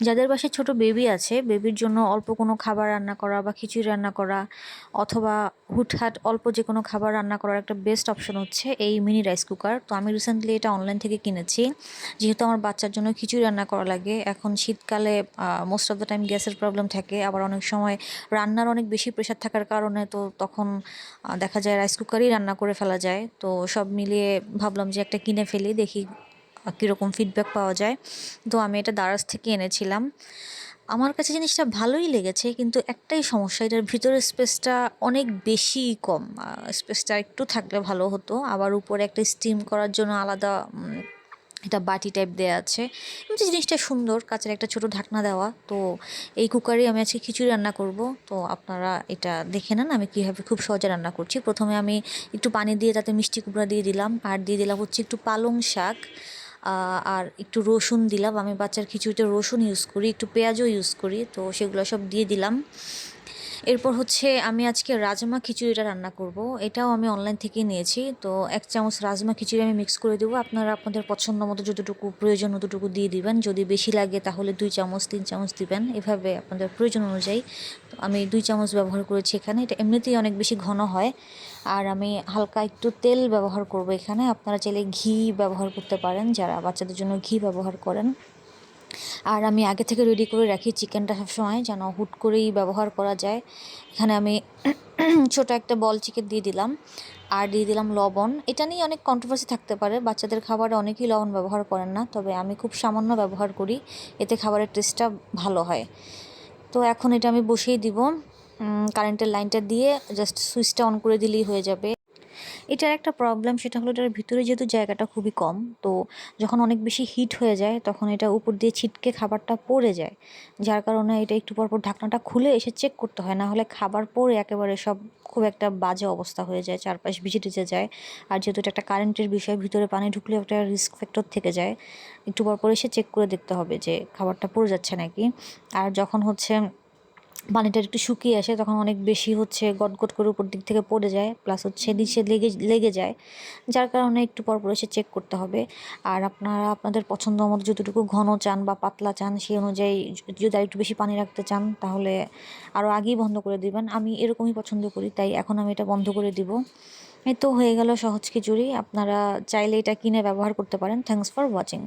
যাদের বাসায় ছোট বেবি আছে, বেবির জন্য অল্প কোনো খাবার রান্না করা বা খিচুড়ি রান্না করা অথবা হুটহাট অল্প যে কোনো খাবার রান্না করার একটা বেস্ট অপশন হচ্ছে এই মিনি রাইস কুকার। তো আমি রিসেন্টলি এটা অনলাইন থেকে কিনেছি, যেহেতু আমার বাচ্চার জন্য খিচুড়ি রান্না করা লাগে। এখন শীতকালে মোস্ট অফ দ্য টাইম গ্যাসের প্রবলেম থাকে, আবার অনেক সময় রান্নার অনেক বেশি প্রেশার থাকার কারণে তো তখন দেখা যায় রাইস কুকারই রান্না করে ফেলা যায়। তো সব মিলিয়ে ভাবলাম যে একটা কিনে ফেলি, দেখি কীরকম ফিডব্যাক পাওয়া যায়। তো আমি এটা দারাজ থেকে এনেছিলাম। আমার কাছে জিনিসটা ভালোই লেগেছে, কিন্তু একটাই সমস্যা, এটার ভিতরের স্পেসটা অনেক বেশি কম। স্পেসটা একটু থাকলে ভালো হতো। আবার উপরে একটা স্টিম করার জন্য আলাদা এটা বাটি টাইপ দেওয়া আছে। এমনি জিনিসটা সুন্দর, কাঁচের একটা ছোট ঢাকনা দেওয়া। তো এই কুকারে আমি আজকে খিচুড়ি রান্না করব। তো আপনারা এটা দেখে নেন আমি কীভাবে খুব সহজে রান্না করছি। প্রথমে আমি একটু পানি দিয়ে তাতে মিষ্টি কুমড়া দিয়ে দিলাম, আর দিয়ে দিলাম হচ্ছে একটু পালং শাক, আর একটু রসুন দিলাম। আমি বাচ্চার খিচুড়িতে রসুন ইউজ করি, একটু পেঁয়াজও ইউজ করি, তো সেগুলো সব দিয়ে দিলাম। এরপর হচ্ছে আমি আজকে রাজমা খিচুড়িটা রান্না করব। এটাও আমি অনলাইন থেকেই নিয়েছি। তো 1 চামচ রাজমা খিচুড়ি আমি মিক্স করে দেবো। আপনারা আপনাদের পছন্দ মতো যতটুকু প্রয়োজন ততটুকু দিয়ে দিবেন। যদি বেশি লাগে তাহলে 2 চামচ 3 চামচ দিবেন, এভাবে আপনাদের প্রয়োজন অনুযায়ী। তো আমি 2 চামচ ব্যবহার করেছি এখানে। এটা এমনিতেই অনেক বেশি ঘন হয়। আর আমি হালকা একটু তেল ব্যবহার করব এখানে। আপনারা চাইলে ঘি ব্যবহার করতে পারেন, যারা বাচ্চাদের জন্য ঘি ব্যবহার করেন। আর আমি আগে থেকে রেডি করে রাখি চিকেনটা সবসময়, যেন হুট করেই ব্যবহার করা যায়। এখানে আমি ছোট একটা বল চিকেন দিয়ে দিলাম, আর দিয়ে দিলাম লবণ। এটা নিয়ে অনেক কন্ট্রোভার্সি থাকতে পারে, বাচ্চাদের খাবারে অনেকেই লবণ ব্যবহার করেন না, তবে আমি খুব সামান্য ব্যবহার করি, এতে খাবারের টেস্টটা ভালো হয়। তো এখন এটা আমি বসিয়ে দিব। কারেন্টের লাইনটা দিয়ে জাস্ট সুইচটা অন করে দিলেই হয়ে যাবে। এটার একটা প্রবলেম, সেটা হলো এটার ভিতরে যেহেতু জায়গাটা খুবই কম, তো যখন অনেক বেশি হিট হয়ে যায় তখন এটা উপর দিয়ে ছিটকে খাবারটা পড়ে যায়। যার কারণে এটা একটু পরপর ঢাকনাটা খুলে এসে চেক করতে হয়, না হলে খাবার পড়ে একেবারে সব খুব একটা বাজে অবস্থা হয়ে যায়, চারপাশ ভিজে টিজে যায়। আর যেহেতু এটা একটা কারেন্টের বিষয়, ভিতরে পানি ঢুকলে একটা রিস্ক ফ্যাক্টর থেকে যায়। একটু পরপর এসে চেক করে দেখতে হবে যে খাবারটা পড়ে যাচ্ছে নাকি। আর যখন হচ্ছে পানিটা একটু শুকিয়ে আসে তখন অনেক বেশি হচ্ছে গটগট করে উপর দিক থেকে পড়ে যায়, প্লাস হচ্ছে নিচে লেগে লেগে যায়। যার কারণে একটু পরপর এসে চেক করতে হবে। আর আপনারা আপনাদের পছন্দ মতো যতটুকু ঘন চান বা পাতলা চান সেই অনুযায়ী, যদি আর একটু বেশি পানি রাখতে চান তাহলে আরও আগেই বন্ধ করে দিবেন। আমি এরকমই পছন্দ করি, তাই এখন আমি এটা বন্ধ করে দিব। এই তো হয়ে গেল সহজ খিচুড়ি। আপনারা চাইলে এটা কিনে ব্যবহার করতে পারেন। Thanks for watching.